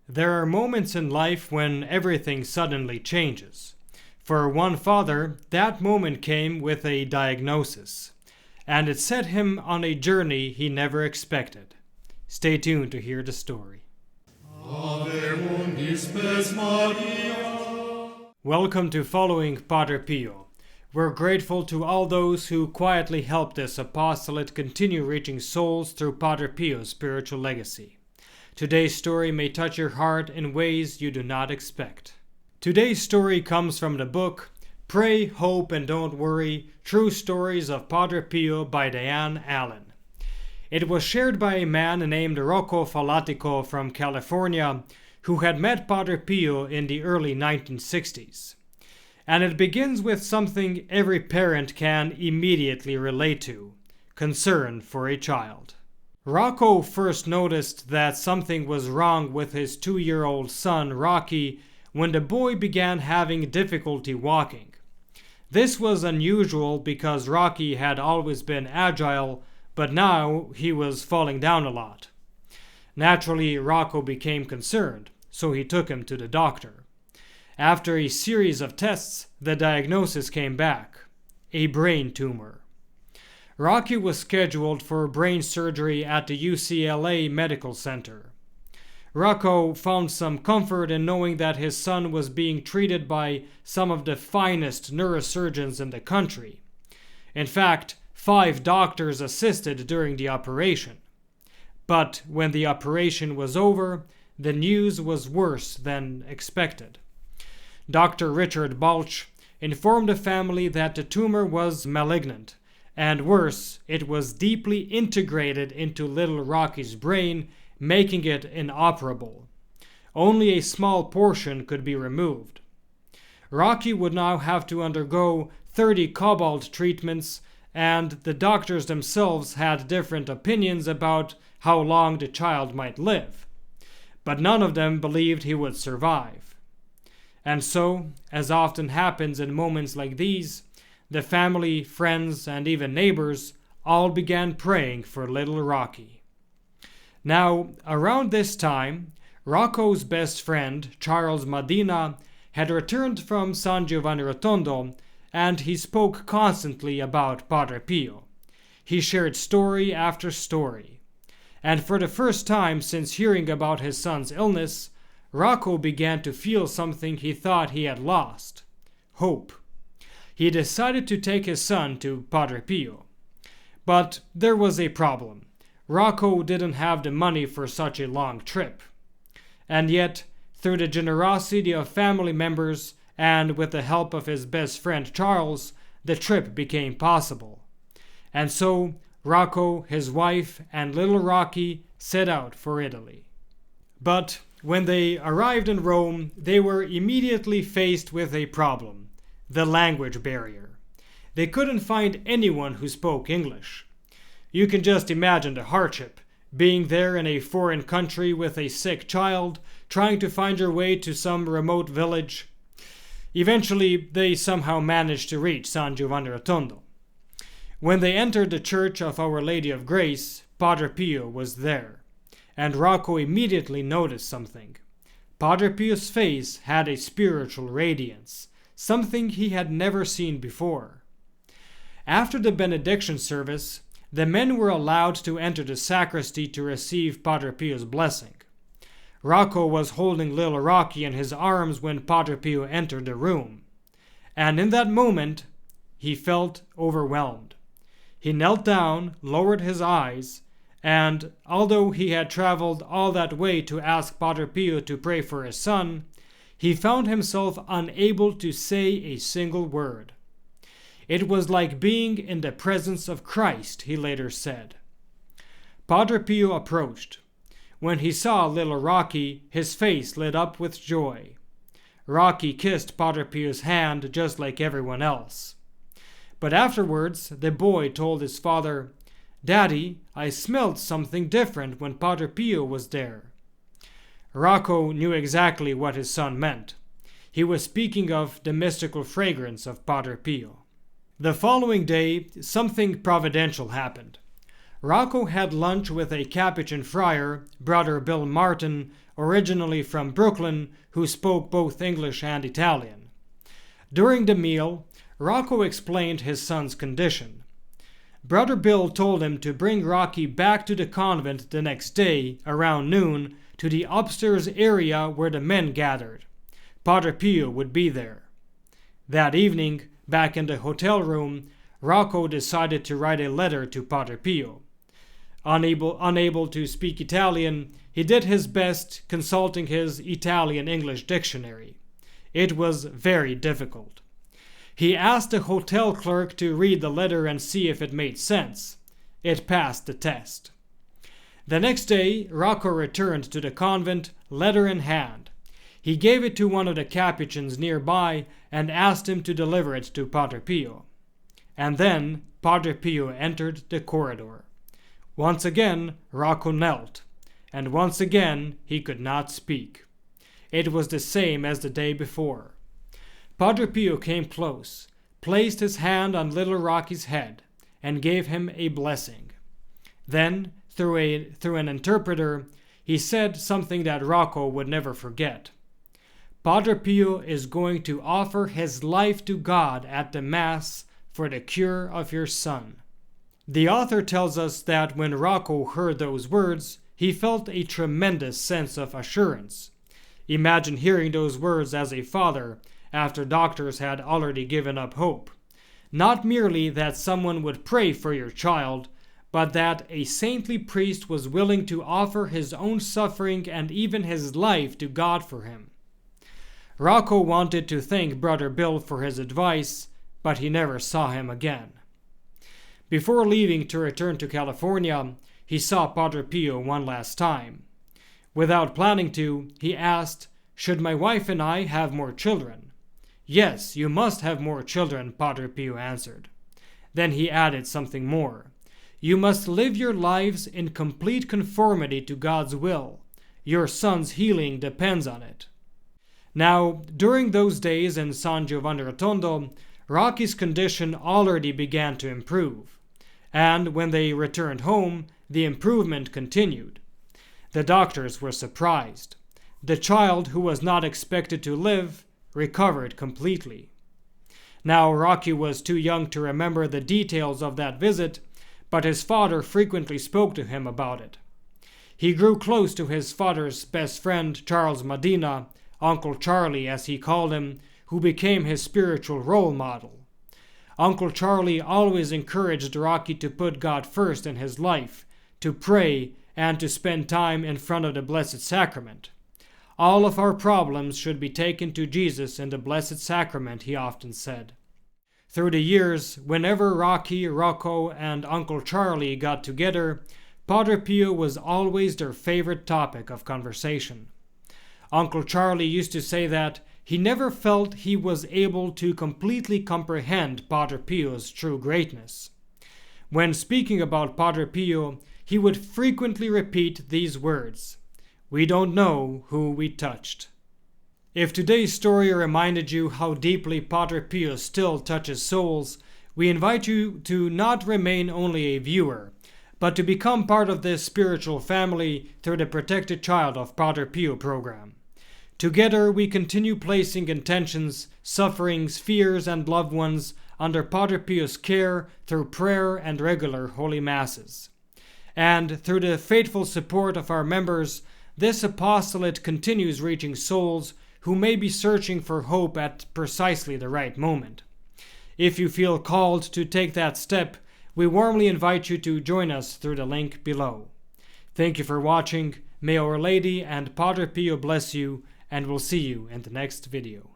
There are moments in life when everything suddenly changes. For one father, that moment came with a diagnosis, and it set him on a journey he never expected. Stay tuned to hear the story. Welcome to Following Padre Pio. We're grateful to all those who quietly helped this apostolate continue reaching souls through Padre Pio's spiritual legacy. Today's story may touch your heart in ways you do not expect. Today's story comes from the book Pray, Hope, and Don't Worry, True Stories of Padre Pio by Diane Allen. It was shared by a man named Rocco Falatico from California who had met Padre Pio in the early 1960s. And it begins with something every parent can immediately relate to: concern for a child. Rocco first noticed that something was wrong with his 2-year-old son Rocky when the boy began having difficulty walking. This was unusual because Rocky had always been agile, but now he was falling down a lot. Naturally, Rocco became concerned, so he took him to the doctor. After a series of tests, the diagnosis came back: a brain tumor. Rocky was scheduled for brain surgery at the UCLA Medical Center. Rocco found some comfort in knowing that his son was being treated by some of the finest neurosurgeons in the country. In fact, 5 doctors assisted during the operation. But when the operation was over, the news was worse than expected. Dr. Richard Balch informed the family that the tumor was malignant, and worse, it was deeply integrated into little Rocky's brain, making it inoperable. Only a small portion could be removed. Rocky would now have to undergo 30 cobalt treatments, and the doctors themselves had different opinions about how long the child might live. But none of them believed he would survive. And so, as often happens in moments like these, the family, friends, and even neighbors all began praying for little Rocky. Now, around this time, Rocco's best friend, Charles Medina, had returned from San Giovanni Rotondo, and he spoke constantly about Padre Pio. He shared story after story. And for the first time since hearing about his son's illness, Rocco began to feel something he thought he had lost: hope. He decided to take his son to Padre Pio. But there was a problem. Rocco didn't have the money for such a long trip. And yet, through the generosity of family members and with the help of his best friend Charles, the trip became possible. And so, Rocco, his wife, and little Rocky set out for Italy. But when they arrived in Rome, they were immediately faced with a problem: the language barrier. They couldn't find anyone who spoke English. You can just imagine the hardship, being there in a foreign country with a sick child, trying to find your way to some remote village. Eventually, they somehow managed to reach San Giovanni Rotondo. When they entered the Church of Our Lady of Grace, Padre Pio was there, and Rocco immediately noticed something. Padre Pio's face had a spiritual radiance, something he had never seen before. After the benediction service, the men were allowed to enter the sacristy to receive Padre Pio's blessing. Rocco was holding little Rocky in his arms when Padre Pio entered the room, and in that moment, he felt overwhelmed. He knelt down, lowered his eyes, and although he had traveled all that way to ask Padre Pio to pray for his son, he found himself unable to say a single word. It was like being in the presence of Christ, he later said. Padre Pio approached. When he saw little Rocky, his face lit up with joy. Rocky kissed Padre Pio's hand just like everyone else. But afterwards, the boy told his father, "Daddy, I smelled something different when Padre Pio was there." Rocco knew exactly what his son meant. He was speaking of the mystical fragrance of Padre Pio. The following day, something providential happened. Rocco had lunch with a Capuchin friar, Brother Bill Martin, originally from Brooklyn, who spoke both English and Italian. During the meal, Rocco explained his son's condition. Brother Bill told him to bring Rocky back to the convent the next day, around noon, to the upstairs area where the men gathered. Padre Pio would be there. That evening, back in the hotel room, Rocco decided to write a letter to Padre Pio. Unable to speak Italian, he did his best consulting his Italian-English dictionary. It was very difficult. He asked the hotel clerk to read the letter and see if it made sense. It passed the test. The next day, Rocco returned to the convent, letter in hand. He gave it to one of the Capuchins nearby and asked him to deliver it to Padre Pio. And then Padre Pio entered the corridor. Once again, Rocco knelt, and once again he could not speak. It was the same as the day before. Padre Pio came close, placed his hand on little Rocky's head, and gave him a blessing. Then, through an interpreter, he said something that Rocco would never forget. Padre Pio is going to offer his life to God at the Mass for the cure of your son. The author tells us that when Rocco heard those words, he felt a tremendous sense of assurance. Imagine hearing those words as a father after doctors had already given up hope. Not merely that someone would pray for your child, but that a saintly priest was willing to offer his own suffering and even his life to God for him. Rocco wanted to thank Brother Bill for his advice, but he never saw him again. Before leaving to return to California, he saw Padre Pio one last time. Without planning to, he asked, "Should my wife and I have more children?" "Yes, you must have more children," Padre Pio answered. Then he added something more. "You must live your lives in complete conformity to God's will. Your son's healing depends on it." Now, during those days in San Giovanni Rotondo, Rocky's condition already began to improve. And when they returned home, the improvement continued. The doctors were surprised. The child, who was not expected to live, recovered completely. Now, Rocky was too young to remember the details of that visit, but his father frequently spoke to him about it. He grew close to his father's best friend, Charles Medina, Uncle Charlie as he called him, who became his spiritual role model. Uncle Charlie always encouraged Rocky to put God first in his life, to pray, and to spend time in front of the Blessed Sacrament. All of our problems should be taken to Jesus in the Blessed Sacrament, he often said. Through the years, whenever Rocky, Rocco, and Uncle Charlie got together, Padre Pio was always their favorite topic of conversation. Uncle Charlie used to say that he never felt he was able to completely comprehend Padre Pio's true greatness. When speaking about Padre Pio, he would frequently repeat these words: "We don't know who we touched." If today's story reminded you how deeply Padre Pio still touches souls, we invite you to not remain only a viewer, but to become part of this spiritual family through the Protected Child of Padre Pio program. Together we continue placing intentions, sufferings, fears, and loved ones under Padre Pio's care through prayer and regular holy masses. And through the faithful support of our members, this apostolate continues reaching souls who may be searching for hope at precisely the right moment. If you feel called to take that step, we warmly invite you to join us through the link below. Thank you for watching. May Our Lady and Padre Pio bless you, and we'll see you in the next video.